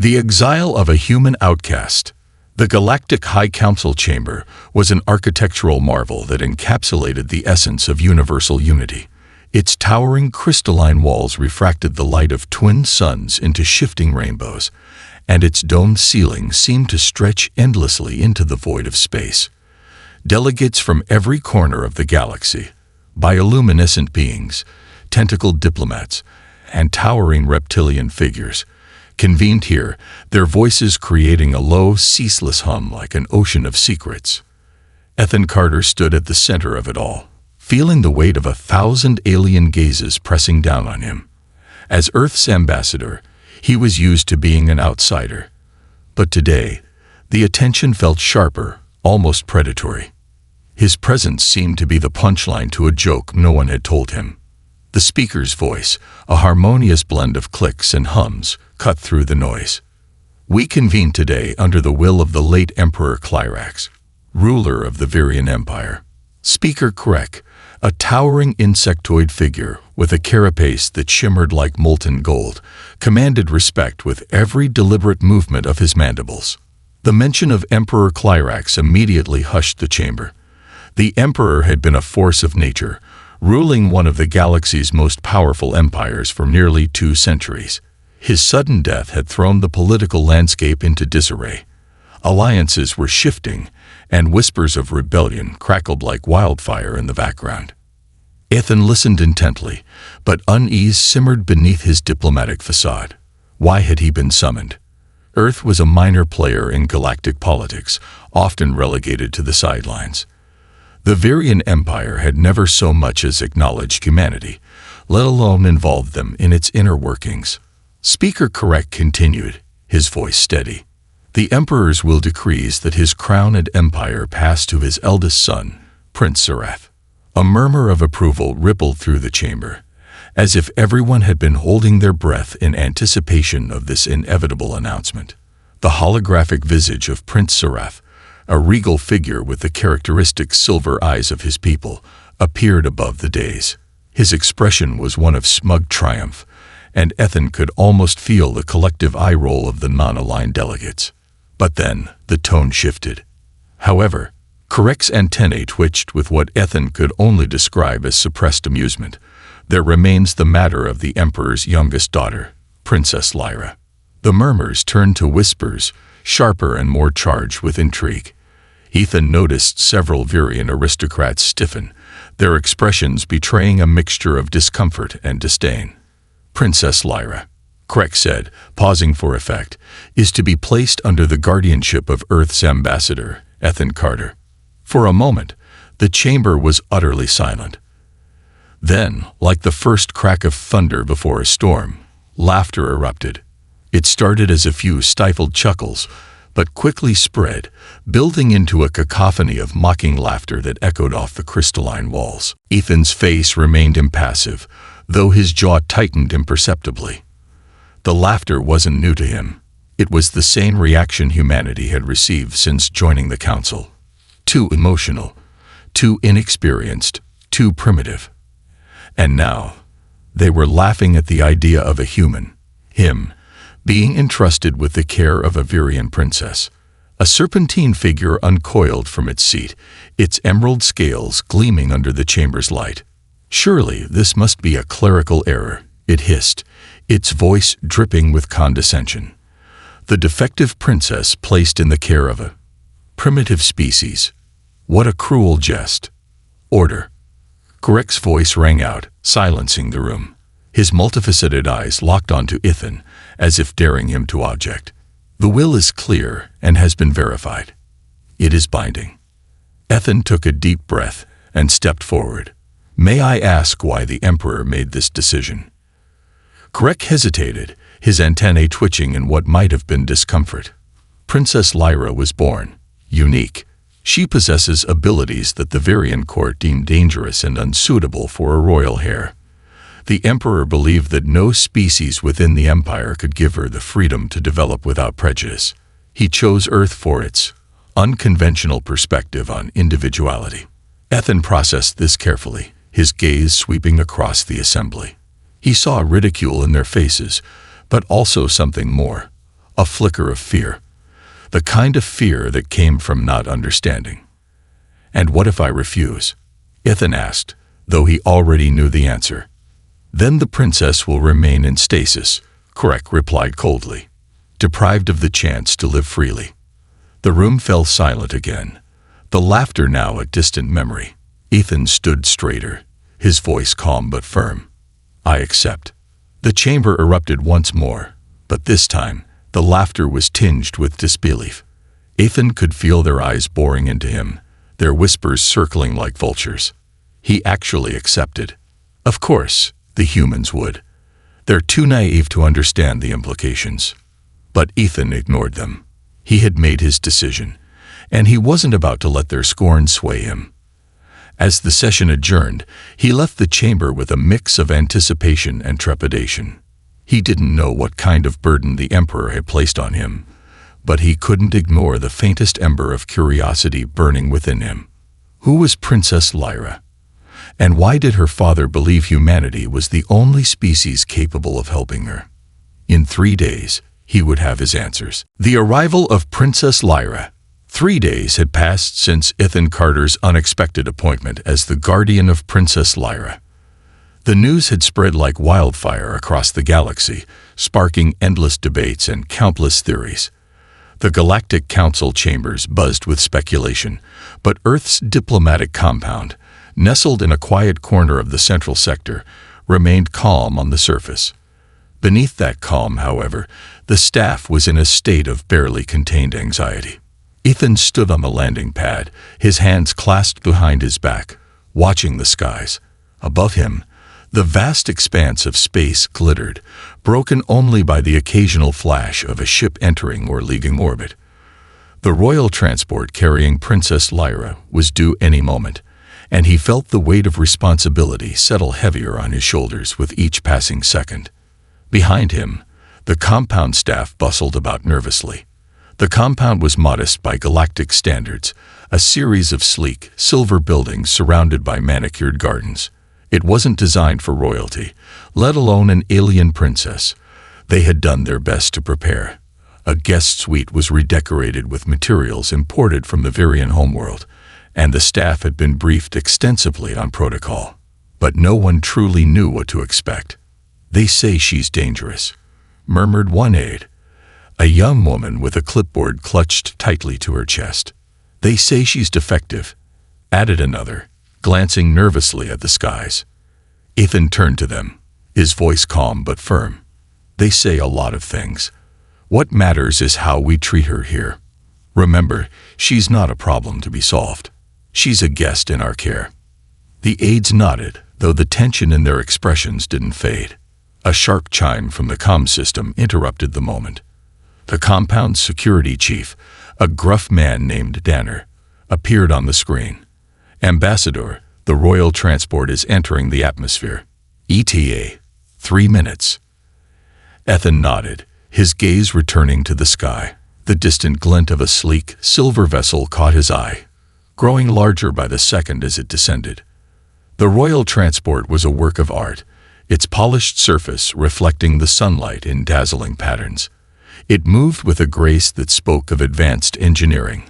The exile of a human outcast. The Galactic High Council chamber was an architectural marvel that encapsulated the essence of universal unity. Its towering crystalline walls refracted the light of twin suns into shifting rainbows, and its domed ceiling seemed to stretch endlessly into the void of space. Delegates from every corner of the galaxy, bioluminescent beings, tentacled diplomats, and towering reptilian figures, convened here, their voices creating a low, ceaseless hum like an ocean of secrets. Ethan Carter stood at the center of it all, feeling the weight of 1,000 alien gazes pressing down on him. As Earth's ambassador, he was used to being an outsider. But today, the attention felt sharper, almost predatory. His presence seemed to be the punchline to a joke no one had told him. The speaker's voice, a harmonious blend of clicks and hums, cut through the noise. "We convene today under the will of the late Emperor Clyrax, ruler of the Vyrion Empire." Speaker Krek, a towering insectoid figure with a carapace that shimmered like molten gold, commanded respect with every deliberate movement of his mandibles. The mention of Emperor Clyrax immediately hushed the chamber. The Emperor had been a force of nature, ruling one of the galaxy's most powerful empires for nearly 2 centuries. His sudden death had thrown the political landscape into disarray. Alliances were shifting, and whispers of rebellion crackled like wildfire in the background. Ethan listened intently, but unease simmered beneath his diplomatic facade. Why had he been summoned? Earth was a minor player in galactic politics, often relegated to the sidelines. The Vyrion Empire had never so much as acknowledged humanity, let alone involved them in its inner workings. Speaker Correct continued, his voice steady. "The Emperor's will decrees that his crown and empire pass to his eldest son, Prince Serath." A murmur of approval rippled through the chamber, as if everyone had been holding their breath in anticipation of this inevitable announcement. The holographic visage of Prince Serath, a regal figure with the characteristic silver eyes of his people, appeared above the dais. His expression was one of smug triumph, and Ethan could almost feel the collective eye roll of the non-aligned delegates. But then, the tone shifted. However, Correct's antennae twitched with what Ethan could only describe as suppressed amusement. There remains the matter of the Emperor's youngest daughter, Princess Lyra. The murmurs turned to whispers, sharper and more charged with intrigue. Ethan noticed several Vyrion aristocrats stiffen, their expressions betraying a mixture of discomfort and disdain. "Princess Lyra," Correct said, pausing for effect, "is to be placed under the guardianship of Earth's ambassador, Ethan Carter." For a moment, the chamber was utterly silent. Then, like the first crack of thunder before a storm, laughter erupted. It started as a few stifled chuckles, but quickly spread, building into a cacophony of mocking laughter that echoed off the crystalline walls. Ethan's face remained impassive, though his jaw tightened imperceptibly. The laughter wasn't new to him. It was the same reaction humanity had received since joining the Council. Too emotional, too inexperienced, too primitive. And now, they were laughing at the idea of a human, him, being entrusted with the care of a Vyrion princess. A serpentine figure uncoiled from its seat, its emerald scales gleaming under the chamber's light. "Surely this must be a clerical error," it hissed, its voice dripping with condescension. "The defective princess placed in the care of a primitive species. What a cruel jest." "Order." Correct's voice rang out, silencing the room. His multifaceted eyes locked onto Ethan, as if daring him to object. "The will is clear and has been verified. It is binding." Ethan took a deep breath and stepped forward. "May I ask why the Emperor made this decision?" Correct hesitated, his antennae twitching in what might have been discomfort. Princess Lyra was born unique. She possesses abilities that the Vyrion court deemed dangerous and unsuitable for a royal heir. The Emperor believed that no species within the Empire could give her the freedom to develop without prejudice. He chose Earth for its unconventional perspective on individuality. Ethan processed this carefully, his gaze sweeping across the assembly. He saw ridicule in their faces, but also something more, a flicker of fear, the kind of fear that came from not understanding. "And what if I refuse?" Ethan asked, though he already knew the answer. "Then the princess will remain in stasis," Correct replied coldly, deprived of the chance to live freely. The room fell silent again, the laughter now a distant memory. Ethan stood straighter, his voice calm but firm. "I accept." The chamber erupted once more, but this time, the laughter was tinged with disbelief. Ethan could feel their eyes boring into him, their whispers circling like vultures. He actually accepted. Of course, the humans would. They're too naive to understand the implications. But Ethan ignored them. He had made his decision, and he wasn't about to let their scorn sway him. As the session adjourned, he left the chamber with a mix of anticipation and trepidation. He didn't know what kind of burden the Emperor had placed on him, but he couldn't ignore the faintest ember of curiosity burning within him. Who was Princess Lyra? And why did her father believe humanity was the only species capable of helping her? In 3 days, he would have his answers. The arrival of Princess Lyra. 3 days had passed since Ethan Carter's unexpected appointment as the guardian of Princess Lyra. The news had spread like wildfire across the galaxy, sparking endless debates and countless theories. The Galactic Council chambers buzzed with speculation, but Earth's diplomatic compound, nestled in a quiet corner of the central sector, remained calm on the surface. Beneath that calm, however, the staff was in a state of barely contained anxiety. Ethan stood on the landing pad, his hands clasped behind his back, watching the skies. Above him, the vast expanse of space glittered, broken only by the occasional flash of a ship entering or leaving orbit. The royal transport carrying Princess Lyra was due any moment, and he felt the weight of responsibility settle heavier on his shoulders with each passing second. Behind him, the compound staff bustled about nervously. The compound was modest by galactic standards, a series of sleek, silver buildings surrounded by manicured gardens. It wasn't designed for royalty, let alone an alien princess. They had done their best to prepare. A guest suite was redecorated with materials imported from the Vyrion homeworld, and the staff had been briefed extensively on protocol. But no one truly knew what to expect. "They say she's dangerous," murmured one aide, a young woman with a clipboard clutched tightly to her chest. "They say she's defective," added another, glancing nervously at the skies. Ethan turned to them, his voice calm but firm. "They say a lot of things. What matters is how we treat her here. Remember, she's not a problem to be solved. She's a guest in our care." The aides nodded, though the tension in their expressions didn't fade. A sharp chime from the comm system interrupted the moment. The compound's security chief, a gruff man named Danner, appeared on the screen. "Ambassador, the royal transport is entering the atmosphere. ETA, 3 minutes." Ethan nodded, his gaze returning to the sky. The distant glint of a sleek, silver vessel caught his eye, growing larger by the second as it descended. The royal transport was a work of art, its polished surface reflecting the sunlight in dazzling patterns. It moved with a grace that spoke of advanced engineering,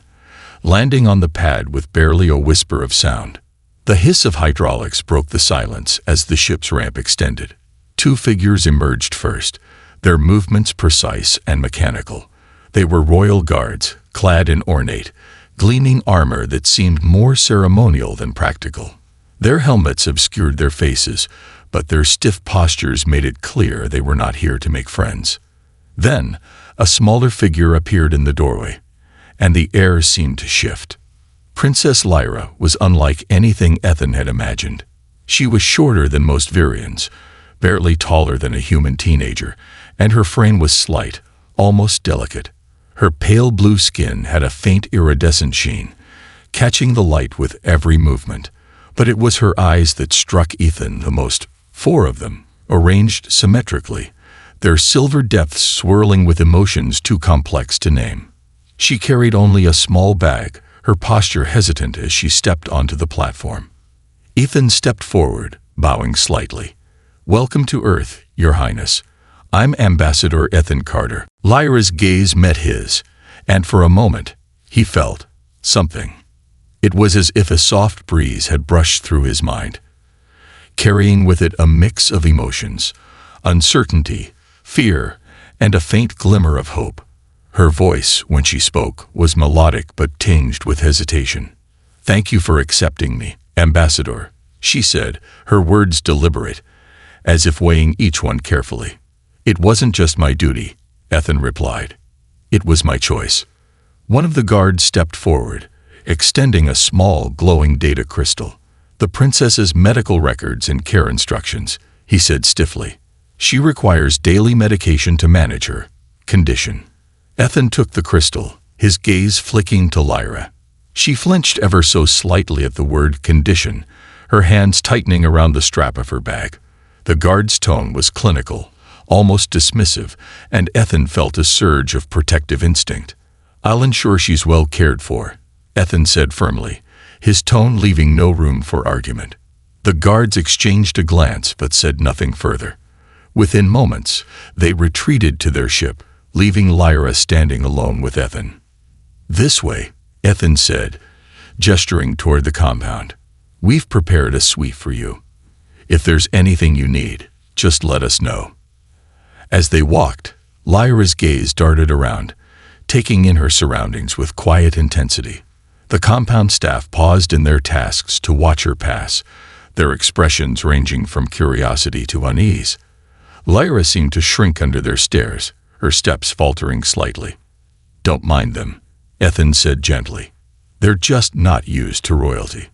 landing on the pad with barely a whisper of sound. The hiss of hydraulics broke the silence as the ship's ramp extended. 2 figures emerged first, their movements precise and mechanical. They were royal guards, clad in ornate, gleaming armor that seemed more ceremonial than practical. Their helmets obscured their faces, but their stiff postures made it clear they were not here to make friends. Then, a smaller figure appeared in the doorway, and the air seemed to shift. Princess Lyra was unlike anything Ethan had imagined. She was shorter than most Vyrions, barely taller than a human teenager, and her frame was slight, almost delicate. Her pale blue skin had a faint iridescent sheen, catching the light with every movement. But it was her eyes that struck Ethan the most, 4 of them, arranged symmetrically, their silver depths swirling with emotions too complex to name. She carried only a small bag, her posture hesitant as she stepped onto the platform. Ethan stepped forward, bowing slightly. "Welcome to Earth, Your Highness. I'm Ambassador Ethan Carter. Lyra's gaze met his, and for a moment, he felt something. It was as if a soft breeze had brushed through his mind, carrying with it a mix of emotions, uncertainty, fear, and a faint glimmer of hope. Her voice, when she spoke, was melodic but tinged with hesitation. "Thank you for accepting me, Ambassador," she said, her words deliberate, as if weighing each one carefully. "It wasn't just my duty," Ethan replied. "It was my choice." One of the guards stepped forward, extending a small, glowing data crystal. "The princess's medical records and care instructions," he said stiffly. "She requires daily medication to manage her condition." Ethan took the crystal, his gaze flicking to Lyra. She flinched ever so slightly at the word condition, her hands tightening around the strap of her bag. The guard's tone was clinical, almost dismissive, and Ethan felt a surge of protective instinct. "I'll ensure she's well cared for," Ethan said firmly, his tone leaving no room for argument. The guards exchanged a glance but said nothing further. Within moments, they retreated to their ship, leaving Lyra standing alone with Ethan. "This way," Ethan said, gesturing toward the compound. "We've prepared a suite for you. If there's anything you need, just let us know." As they walked, Lyra's gaze darted around, taking in her surroundings with quiet intensity. The compound staff paused in their tasks to watch her pass, their expressions ranging from curiosity to unease. Lyra seemed to shrink under their stares, her steps faltering slightly. "Don't mind them," Ethan said gently. "They're just not used to royalty."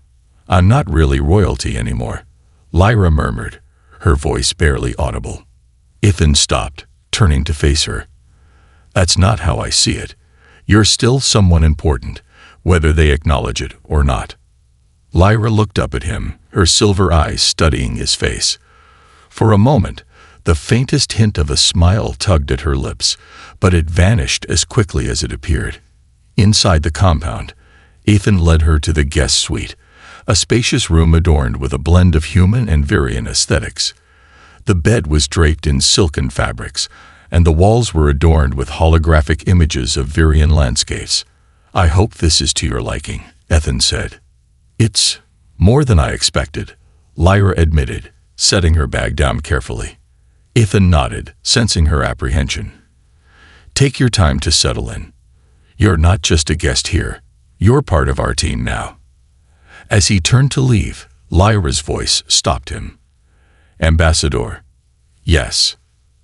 "I'm not really royalty anymore," Lyra murmured, her voice barely audible. Ethan stopped, turning to face her. "That's not how I see it. You're still someone important, whether they acknowledge it or not." Lyra looked up at him, her silver eyes studying his face. For a moment, the faintest hint of a smile tugged at her lips, but it vanished as quickly as it appeared. Inside the compound, Ethan led her to the guest suite, a spacious room adorned with a blend of human and Vyrion aesthetics. The bed was draped in silken fabrics, and the walls were adorned with holographic images of Vyrion landscapes. "I hope this is to your liking," Ethan said. "It's more than I expected," Lyra admitted, setting her bag down carefully. Ethan nodded, sensing her apprehension. "Take your time to settle in. You're not just a guest here. You're part of our team now." As he turned to leave, Lyra's voice stopped him. "Ambassador." "Yes.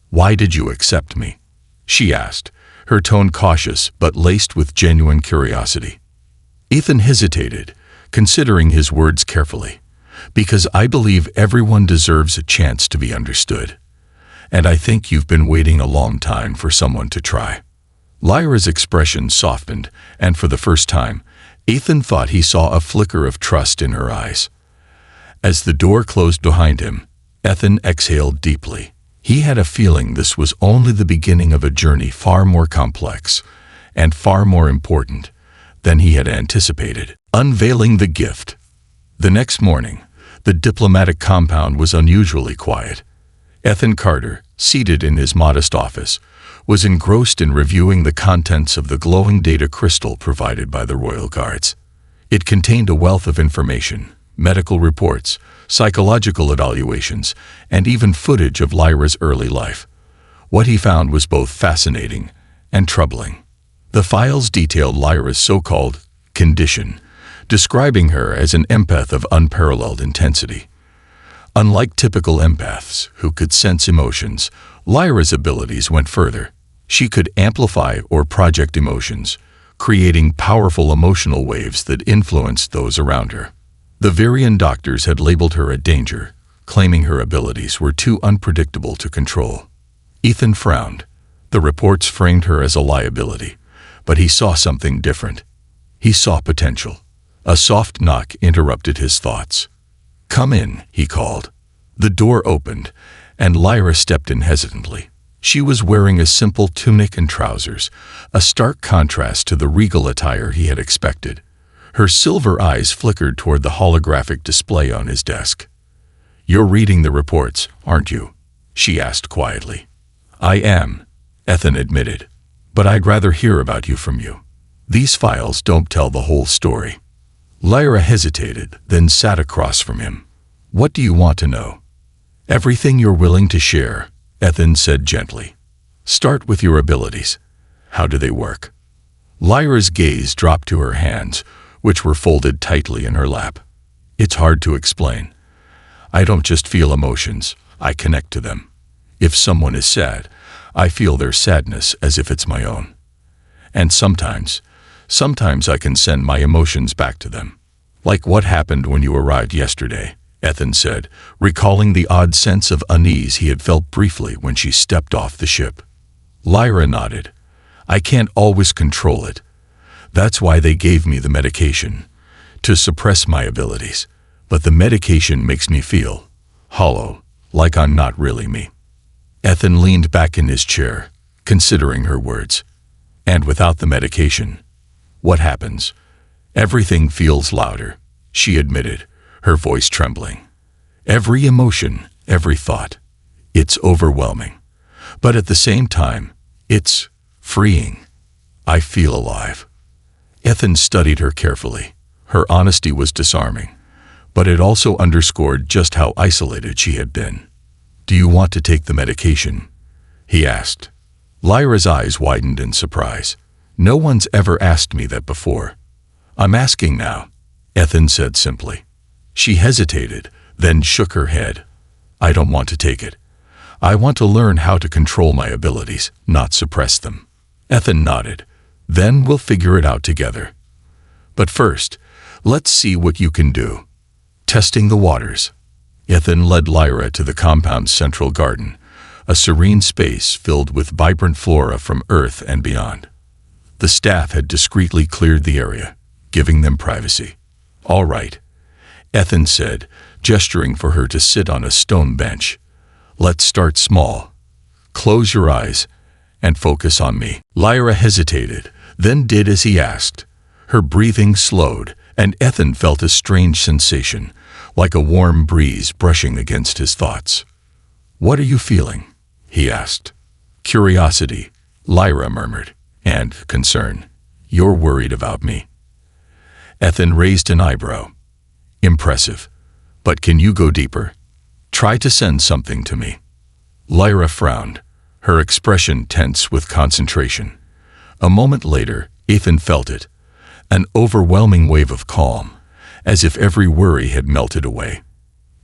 Why did you accept me?" she asked, her tone cautious but laced with genuine curiosity. Ethan hesitated, considering his words carefully. "Because I believe everyone deserves a chance to be understood. And I think you've been waiting a long time for someone to try." Lyra's expression softened, and for the first time, Ethan thought he saw a flicker of trust in her eyes. As the door closed behind him, Ethan exhaled deeply. He had a feeling this was only the beginning of a journey far more complex and far more important than he had anticipated. Unveiling the gift. The next morning, the diplomatic compound was unusually quiet. Ethan Carter, seated in his modest office, was engrossed in reviewing the contents of the glowing data crystal provided by the royal guards. It contained a wealth of information, medical reports, psychological evaluations, and even footage of Lyra's early life. What he found was both fascinating and troubling. The files detailed Lyra's so-called condition, describing her as an empath of unparalleled intensity. Unlike typical empaths, who could sense emotions, Lyra's abilities went further. She could amplify or project emotions, creating powerful emotional waves that influenced those around her. The Vyrion doctors had labeled her a danger, claiming her abilities were too unpredictable to control. Ethan frowned. The reports framed her as a liability, but he saw something different. He saw potential. A soft knock interrupted his thoughts. "Come in," he called. The door opened, and Lyra stepped in hesitantly. She was wearing a simple tunic and trousers, a stark contrast to the regal attire he had expected. Her silver eyes flickered toward the holographic display on his desk. "You're reading the reports, aren't you?" she asked quietly. I am, Ethan admitted, but I'd rather hear about you from you. These files don't tell the whole story. Lyra hesitated, then sat across from him. What do you want to know? Everything you're willing to share, Ethan said gently. Start with your abilities. How do they work? Lyra's gaze dropped to her hands, which were folded tightly in her lap. It's hard to explain. I don't just feel emotions, I connect to them. If someone is sad, I feel their sadness as if it's my own. And sometimes I can send my emotions back to them. Like what happened when you arrived yesterday, Ethan said, recalling the odd sense of unease he had felt briefly when she stepped off the ship. Lyra nodded. I can't always control it. That's why they gave me the medication, to suppress my abilities. But the medication makes me feel hollow, like I'm not really me. Ethan leaned back in his chair, considering her words. And without the medication, what happens? Everything feels louder, she admitted, her voice trembling. Every emotion, every thought. It's overwhelming. But at the same time, it's freeing. I feel alive. Ethan studied her carefully. Her honesty was disarming, but it also underscored just how isolated she had been. Do you want to take the medication? He asked. Lyra's eyes widened in surprise. No one's ever asked me that before. I'm asking now, Ethan said simply. She hesitated, then shook her head. I don't want to take it. I want to learn how to control my abilities, not suppress them. Ethan nodded. Then we'll figure it out together. But first, let's see what you can do. Testing the waters. Ethan led Lyra to the compound's central garden, a serene space filled with vibrant flora from Earth and beyond. The staff had discreetly cleared the area, giving them privacy. All right, Ethan said, gesturing for her to sit on a stone bench. Let's start small. Close your eyes and focus on me. Lyra hesitated, then did as he asked. Her breathing slowed, and Ethan felt a strange sensation, like a warm breeze brushing against his thoughts. What are you feeling? He asked. Curiosity, Lyra murmured, and concern. You're worried about me. Ethan raised an eyebrow. Impressive. But can you go deeper? Try to send something to me. Lyra frowned, her expression tense with concentration. A moment later, Ethan felt it, an overwhelming wave of calm, as if every worry had melted away.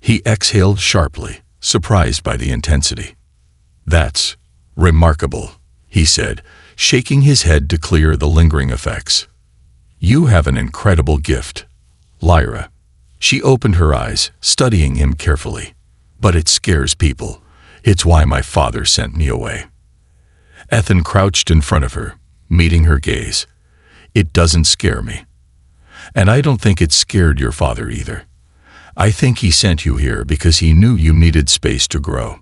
He exhaled sharply, surprised by the intensity. That's remarkable, he said, shaking his head to clear the lingering effects. You have an incredible gift, Lyra. She opened her eyes, studying him carefully. But it scares people. It's why my father sent me away. Ethan crouched in front of her, meeting her gaze. It doesn't scare me. And I don't think it scared your father either. I think he sent you here because he knew you needed space to grow.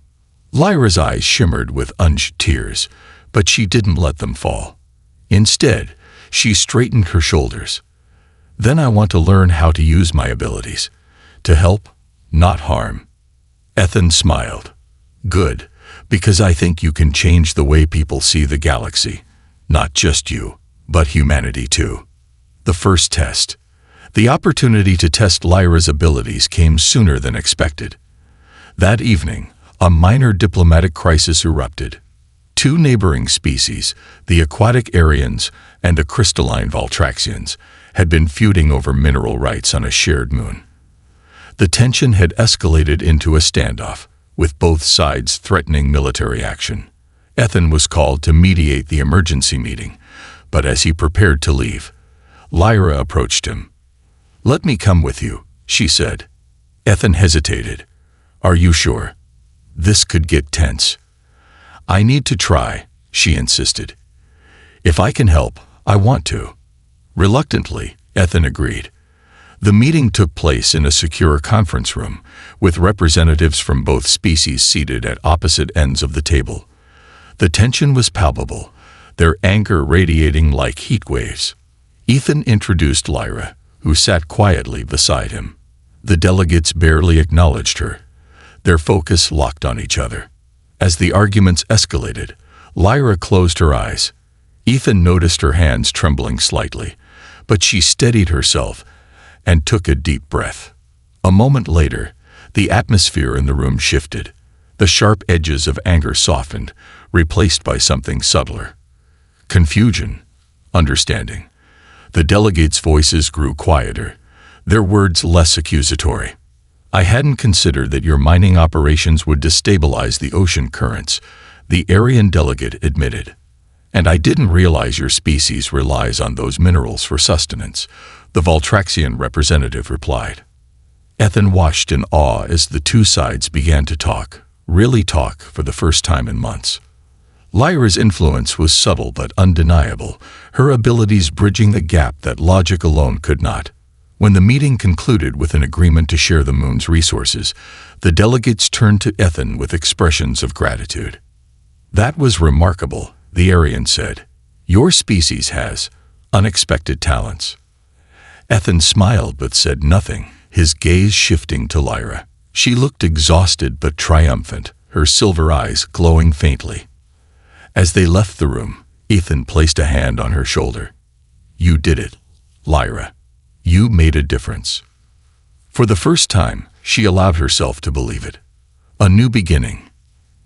Lyra's eyes shimmered with unshed tears, but she didn't let them fall. Instead, she straightened her shoulders. Then I want to learn how to use my abilities. To help, not harm. Ethan smiled. Good, because I think you can change the way people see the galaxy. Not just you, but humanity too. The first test. The opportunity to test Lyra's abilities came sooner than expected. That evening, a minor diplomatic crisis erupted. Two neighboring species, the aquatic Aryans and the crystalline Valtraxians, had been feuding over mineral rights on a shared moon. The tension had escalated into a standoff, with both sides threatening military action. Ethan was called to mediate the emergency meeting, but as he prepared to leave, Lyra approached him. Let me come with you, she said. Ethan hesitated. Are you sure? This could get tense. I need to try, she insisted. If I can help, I want to. Reluctantly, Ethan agreed. The meeting took place in a secure conference room, with representatives from both species seated at opposite ends of the table. The tension was palpable, their anger radiating like heat waves. Ethan introduced Lyra, who sat quietly beside him. The delegates barely acknowledged her, their focus locked on each other. As the arguments escalated, Lyra closed her eyes. Ethan noticed her hands trembling slightly, but she steadied herself and took a deep breath. A moment later, the atmosphere in the room shifted. The sharp edges of anger softened, replaced by something subtler. Confusion, understanding. The delegates' voices grew quieter, their words less accusatory. "I hadn't considered that your mining operations would destabilize the ocean currents," the Aryan delegate admitted. "And I didn't realize your species relies on those minerals for sustenance," the Valtraxian representative replied. Ethan watched in awe as the two sides began to talk, really talk for the first time in months. Lyra's influence was subtle but undeniable, her abilities bridging the gap that logic alone could not. When the meeting concluded with an agreement to share the moon's resources, the delegates turned to Ethan with expressions of gratitude. "That was remarkable," the Aryan said. "Your species has unexpected talents." Ethan smiled but said nothing, his gaze shifting to Lyra. She looked exhausted but triumphant, her silver eyes glowing faintly. As they left the room, Ethan placed a hand on her shoulder. "You did it, Lyra. You made a difference." For the first time, she allowed herself to believe it. A new beginning.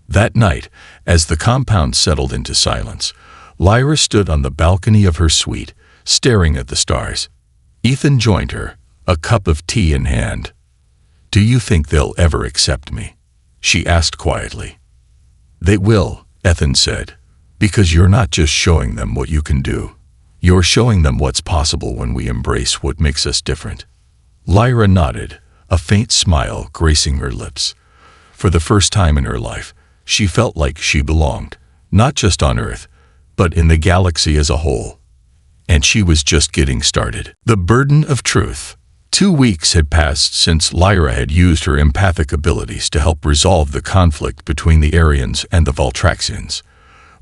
That night, as the compound settled into silence, Lyra stood on the balcony of her suite, staring at the stars. Ethan joined her, a cup of tea in hand. "Do you think they'll ever accept me?" she asked quietly. "They will," Ethan said, "because you're not just showing them what you can do. You're showing them what's possible when we embrace what makes us different." Lyra nodded, a faint smile gracing her lips. For the first time in her life, she felt like she belonged, not just on Earth, but in the galaxy as a whole. And she was just getting started. The burden of truth. 2 weeks had passed since Lyra had used her empathic abilities to help resolve the conflict between the Aryans and the Valtraxians.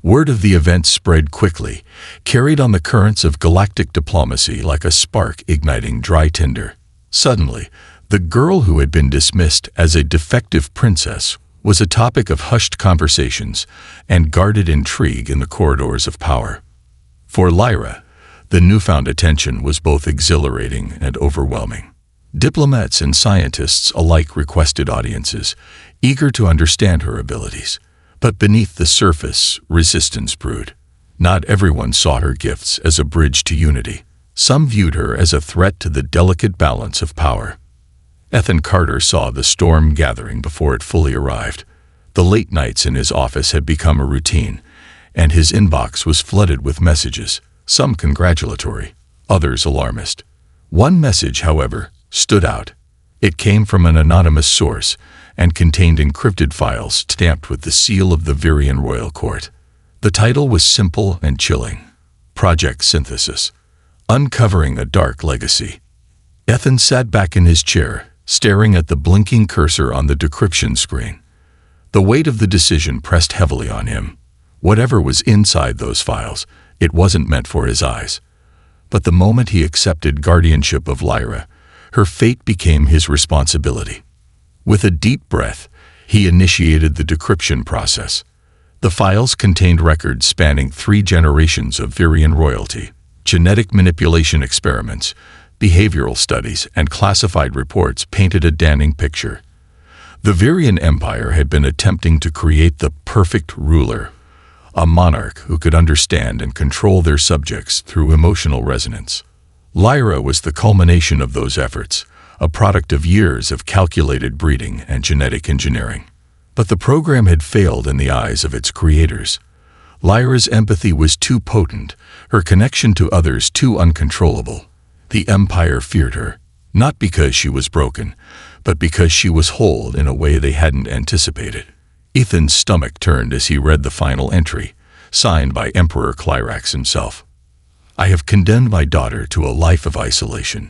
Word of the event spread quickly, carried on the currents of galactic diplomacy like a spark igniting dry tinder. Suddenly, the girl who had been dismissed as a defective princess was a topic of hushed conversations and guarded intrigue in the corridors of power. For Lyra, the newfound attention was both exhilarating and overwhelming. Diplomats and scientists alike requested audiences, eager to understand her abilities. But beneath the surface, resistance brewed. Not everyone saw her gifts as a bridge to unity. Some viewed her as a threat to the delicate balance of power. Ethan Carter saw the storm gathering before it fully arrived. The late nights in his office had become a routine, and his inbox was flooded with messages, some congratulatory, others alarmist. One message, however, stood out. It came from an anonymous source and contained encrypted files stamped with the seal of the Vyrion royal court. The title was simple and chilling: Project Synthesis, Uncovering a Dark Legacy. Ethan sat back in his chair, staring at the blinking cursor on the decryption screen. The weight of the decision pressed heavily on him. Whatever was inside those files, it wasn't meant for his eyes. But the moment he accepted guardianship of Lyra, her fate became his responsibility. With a deep breath, he initiated the decryption process. The files contained records spanning 3 generations of Vyrion royalty, genetic manipulation experiments, behavioral studies, and classified reports painted a damning picture. The Vyrion Empire had been attempting to create the perfect ruler, a monarch who could understand and control their subjects through emotional resonance. Lyra was the culmination of those efforts, a product of years of calculated breeding and genetic engineering. But the program had failed in the eyes of its creators. Lyra's empathy was too potent, her connection to others too uncontrollable. The Empire feared her, not because she was broken, but because she was whole in a way they hadn't anticipated. Ethan's stomach turned as he read the final entry, signed by Emperor Clyrax himself. "I have condemned my daughter to a life of isolation,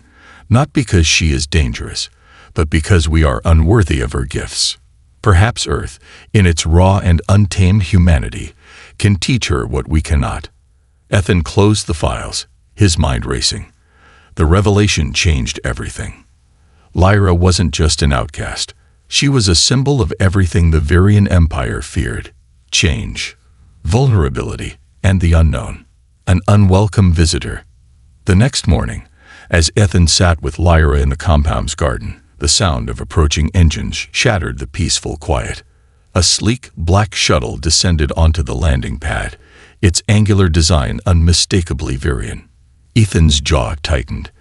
not because she is dangerous, but because we are unworthy of her gifts. Perhaps Earth, in its raw and untamed humanity, can teach her what we cannot." Ethan closed the files, his mind racing. The revelation changed everything. Lyra wasn't just an outcast. She was a symbol of everything the Vyrion Empire feared: change, vulnerability, and the unknown. An unwelcome visitor. The next morning, as Ethan sat with Lyra in the compound's garden, the sound of approaching engines shattered the peaceful quiet. A sleek, black shuttle descended onto the landing pad, its angular design unmistakably Vyrion. Ethan's jaw tightened.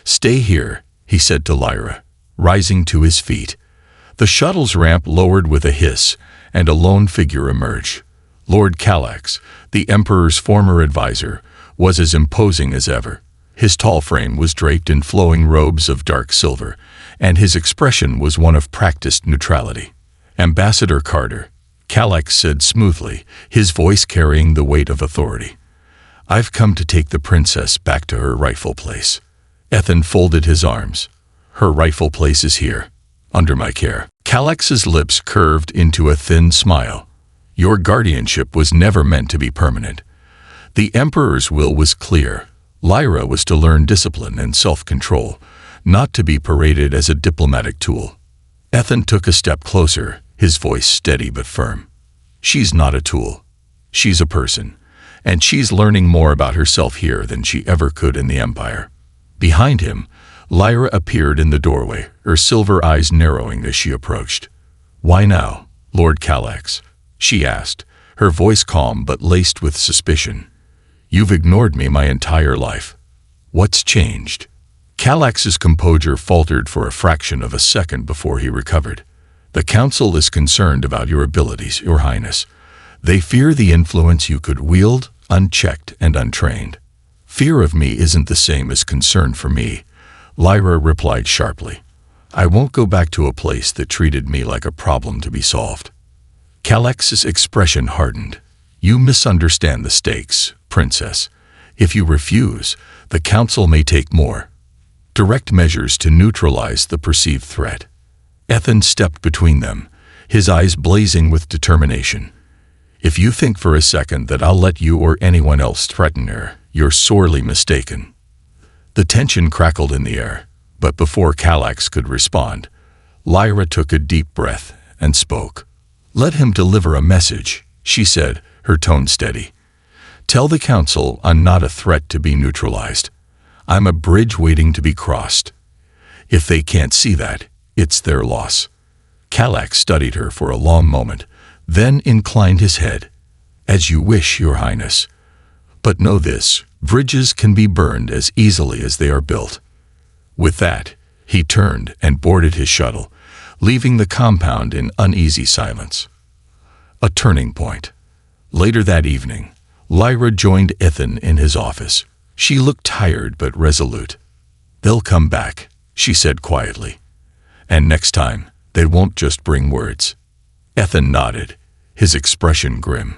"Stay here," he said to Lyra, rising to his feet. The shuttle's ramp lowered with a hiss, and a lone figure emerged. Lord Calax, the Emperor's former advisor, was as imposing as ever. His tall frame was draped in flowing robes of dark silver, and his expression was one of practiced neutrality. "Ambassador Carter," Calax said smoothly, his voice carrying the weight of authority. "I've come to take the princess back to her rightful place." Ethan folded his arms. "Her rightful place is here, under my care." Calax's lips curved into a thin smile. "Your guardianship was never meant to be permanent. The Emperor's will was clear. Lyra was to learn discipline and self-control, not to be paraded as a diplomatic tool." Ethan took a step closer, his voice steady but firm. "She's not a tool. She's a person, and she's learning more about herself here than she ever could in the Empire." Behind him, Lyra appeared in the doorway, her silver eyes narrowing as she approached. "Why now, Lord Calax?" she asked, her voice calm but laced with suspicion. "You've ignored me my entire life. What's changed?" Calax's composure faltered for a fraction of a second before he recovered. "The Council is concerned about your abilities, Your Highness. They fear the influence you could wield, unchecked and untrained." "Fear of me isn't the same as concern for me," Lyra replied sharply. "I won't go back to a place that treated me like a problem to be solved." Calax's expression hardened. "You misunderstand the stakes, Princess. If you refuse, the Council may take more direct measures to neutralize the perceived threat." Ethan stepped between them, his eyes blazing with determination. "If you think for a second that I'll let you or anyone else threaten her, you're sorely mistaken." The tension crackled in the air, but before Calax could respond, Lyra took a deep breath and spoke. "Let him deliver a message," she said, her tone steady. "Tell the Council I'm not a threat to be neutralized. I'm a bridge waiting to be crossed. If they can't see that, it's their loss." Calax studied her for a long moment, then inclined his head. "As you wish, Your Highness. But know this, bridges can be burned as easily as they are built." With that, he turned and boarded his shuttle, leaving the compound in uneasy silence. A turning point. Later that evening, Lyra joined Ethan in his office. She looked tired but resolute. "They'll come back," she said quietly. "And next time, they won't just bring words." Ethan nodded, his expression grim.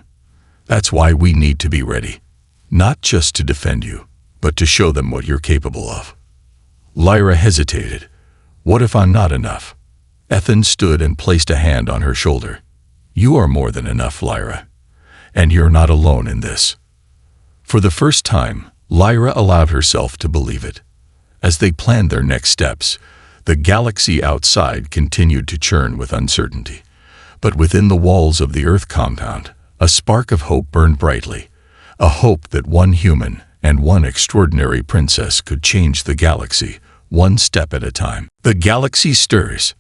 "That's why we need to be ready. Not just to defend you, but to show them what you're capable of." Lyra hesitated. "What if I'm not enough?" Ethan stood and placed a hand on her shoulder. "You are more than enough, Lyra. And you're not alone in this." For the first time, Lyra allowed herself to believe it. As they planned their next steps, the galaxy outside continued to churn with uncertainty. But within the walls of the Earth compound, a spark of hope burned brightly, a hope that one human and one extraordinary princess could change the galaxy, one step at a time. The galaxy stirs.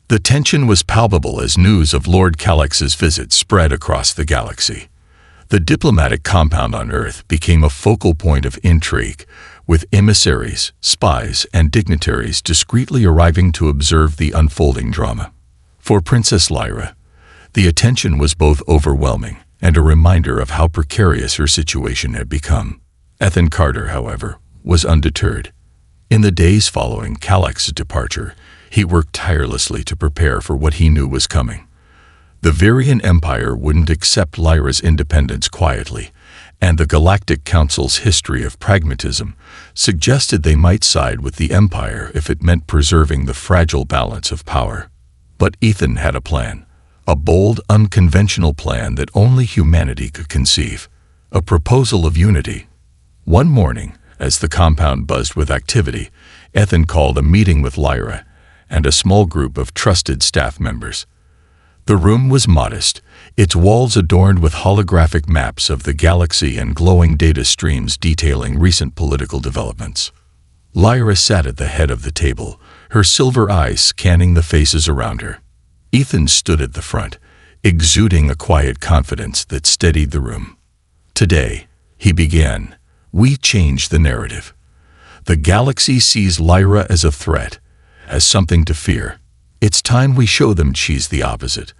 The tension was palpable as news of Lord Calax's visit spread across the galaxy. The diplomatic compound on Earth became a focal point of intrigue, with emissaries, spies, and dignitaries discreetly arriving to observe the unfolding drama. For Princess Lyra, the attention was both overwhelming and a reminder of how precarious her situation had become. Ethan Carter, however, was undeterred. In the days following Calax's departure, he worked tirelessly to prepare for what he knew was coming. The Vyrion Empire wouldn't accept Lyra's independence quietly, and the Galactic Council's history of pragmatism suggested they might side with the Empire if it meant preserving the fragile balance of power. But Ethan had a plan, a bold, unconventional plan that only humanity could conceive, a proposal of unity. One morning, as the compound buzzed with activity, Ethan called a meeting with Lyra and a small group of trusted staff members. The room was modest, its walls adorned with holographic maps of the galaxy and glowing data streams detailing recent political developments. Lyra sat at the head of the table, her silver eyes scanning the faces around her. Ethan stood at the front, exuding a quiet confidence that steadied the room. "Today," he began, "we change the narrative. The galaxy sees Lyra as a threat, as something to fear. It's time we show them she's the opposite,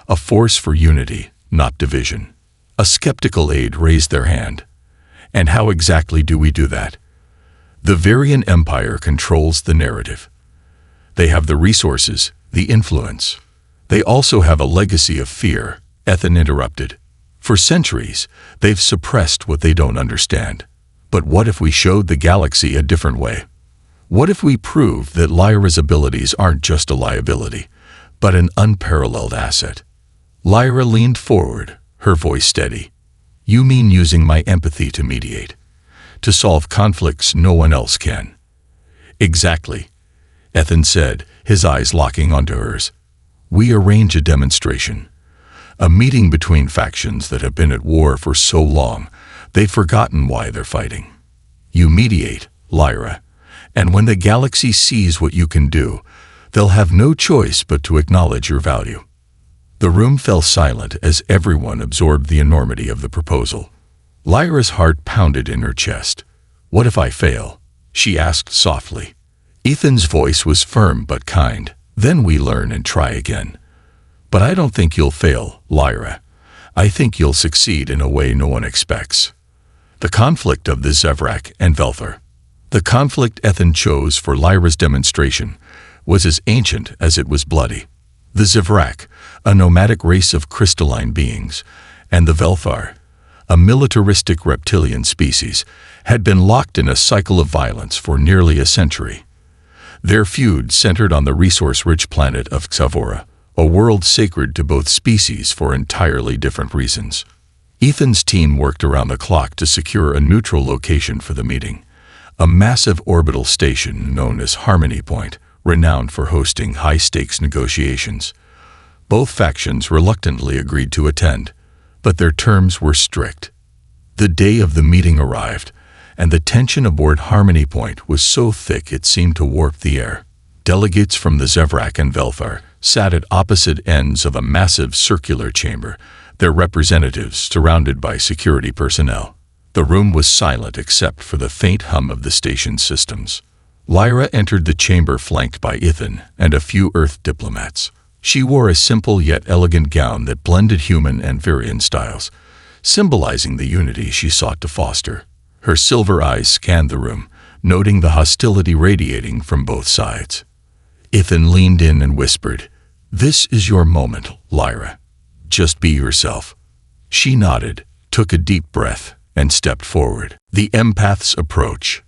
a force for unity, not division." A skeptical aide raised their hand. "And how exactly do we do that?" "The Vyrion Empire controls the narrative. They have the resources, the influence. They also have a legacy of fear," Ethan interrupted. "For centuries, they've suppressed what they don't understand. But what if we showed the galaxy a different way? What if we proved that Lyra's abilities aren't just a liability, but an unparalleled asset?" Lyra leaned forward, her voice steady. "You mean using my empathy to mediate, to solve conflicts no one else can?" "Exactly," Ethan said, his eyes locking onto hers. "We arrange a demonstration, a meeting between factions that have been at war for so long, they've forgotten why they're fighting. You mediate, Lyra, and when the galaxy sees what you can do, they'll have no choice but to acknowledge your value." The room fell silent as everyone absorbed the enormity of the proposal. Lyra's heart pounded in her chest. "What if I fail?" she asked softly. Ethan's voice was firm but kind. "Then we learn and try again. But I don't think you'll fail, Lyra. I think you'll succeed in a way no one expects." The conflict of the Zevrak and Velthar. The conflict Ethan chose for Lyra's demonstration was as ancient as it was bloody. The Zevrak, a nomadic race of crystalline beings, and the Velthar, a militaristic reptilian species, had been locked in a cycle of violence for nearly a century. Their feud centered on the resource-rich planet of Xavora, a world sacred to both species for entirely different reasons. Ethan's team worked around the clock to secure a neutral location for the meeting, a massive orbital station known as Harmony Point, renowned for hosting high-stakes negotiations. Both factions reluctantly agreed to attend, but their terms were strict. The day of the meeting arrived, and the tension aboard Harmony Point was so thick it seemed to warp the air. Delegates from the Zevrak and Velthar sat at opposite ends of a massive circular chamber, their representatives surrounded by security personnel. The room was silent except for the faint hum of the station's systems. Lyra entered the chamber flanked by Ethan and a few Earth diplomats. She wore a simple yet elegant gown that blended human and Vyrion styles, symbolizing the unity she sought to foster. Her silver eyes scanned the room, noting the hostility radiating from both sides. Ethan leaned in and whispered, "This is your moment, Lyra. Just be yourself." She nodded, took a deep breath, and stepped forward. The empath's approach.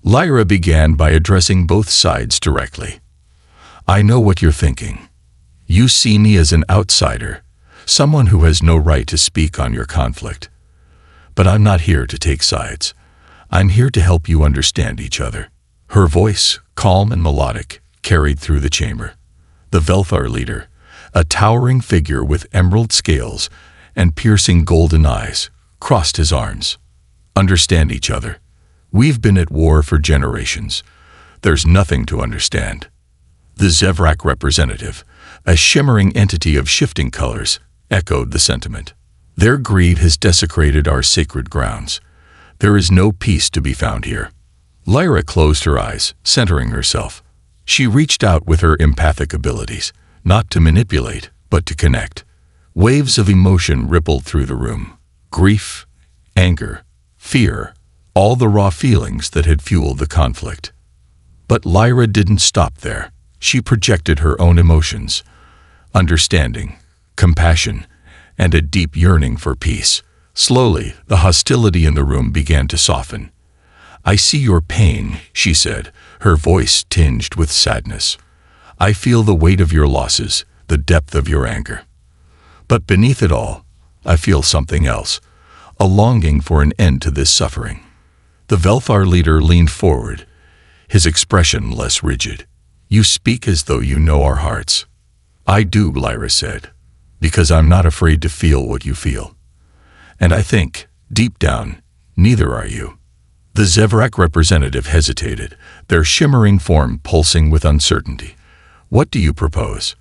Lyra began by addressing both sides directly. "I know what you're thinking. You see me as an outsider, someone who has no right to speak on your conflict. But I'm not here to take sides. I'm here to help you understand each other." Her voice, calm and melodic, carried through the chamber. The Velthar leader, a towering figure with emerald scales and piercing golden eyes, crossed his arms. "Understand each other. We've been at war for generations. There's nothing to understand." The Zevrak representative, a shimmering entity of shifting colors, echoed the sentiment. "Their greed has desecrated our sacred grounds. There is no peace to be found here." Lyra closed her eyes, centering herself. She reached out with her empathic abilities, not to manipulate, but to connect. Waves of emotion rippled through the room. Grief, anger, fear, all the raw feelings that had fueled the conflict. But Lyra didn't stop there. She projected her own emotions, understanding, compassion, and a deep yearning for peace. Slowly, the hostility in the room began to soften. "I see your pain," she said, her voice tinged with sadness. "I feel the weight of your losses, the depth of your anger. But beneath it all, I feel something else, a longing for an end to this suffering." The Velthar leader leaned forward, his expression less rigid. "You speak as though you know our hearts." "I do," Lyra said. Because I'm not afraid to feel what you feel. And I think, deep down, neither are you. The Zevrak representative hesitated, their shimmering form pulsing with uncertainty. What do you propose?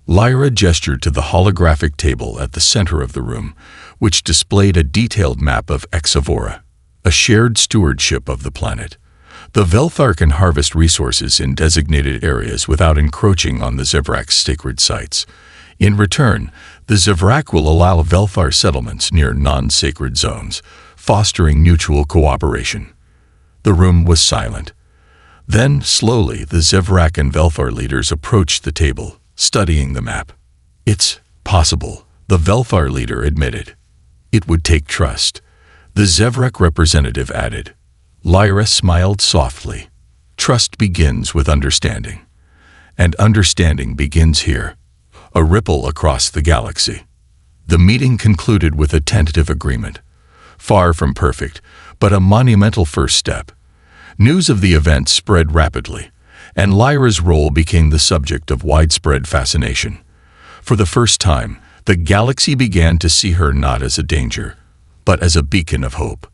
Lyra gestured to the holographic table at the center of the room, which displayed a detailed map of Exavora, a shared stewardship of the planet. The Velthar can harvest resources in designated areas without encroaching on the Zevrak's sacred sites. In return, the Zevrak will allow Velthar settlements near non-sacred zones, fostering mutual cooperation. The room was silent. Then, slowly, the Zevrak and Velthar leaders approached the table, studying the map. It's possible, the Velthar leader admitted. It would take trust. The Zevrak representative added. Lyra smiled softly. Trust begins with understanding. And understanding begins here. A ripple across the galaxy. The meeting concluded with a tentative agreement. Far from perfect, but a monumental first step. News of the event spread rapidly, and Lyra's role became the subject of widespread fascination. For the first time, the galaxy began to see her not as a danger, but as a beacon of hope.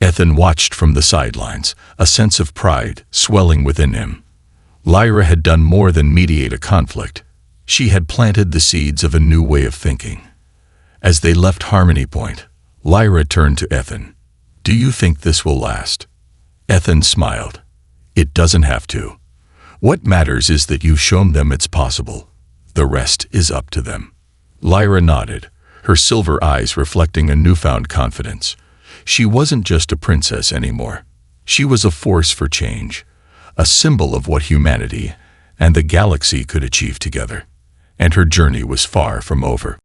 Ethan watched from the sidelines, a sense of pride swelling within him. Lyra had done more than mediate a conflict. She had planted the seeds of a new way of thinking. As they left Harmony Point, Lyra turned to Ethan. Do you think this will last? Ethan smiled. It doesn't have to. What matters is that you've shown them it's possible. The rest is up to them. Lyra nodded, her silver eyes reflecting a newfound confidence. She wasn't just a princess anymore. She was a force for change, a symbol of what humanity and the galaxy could achieve together. And her journey was far from over.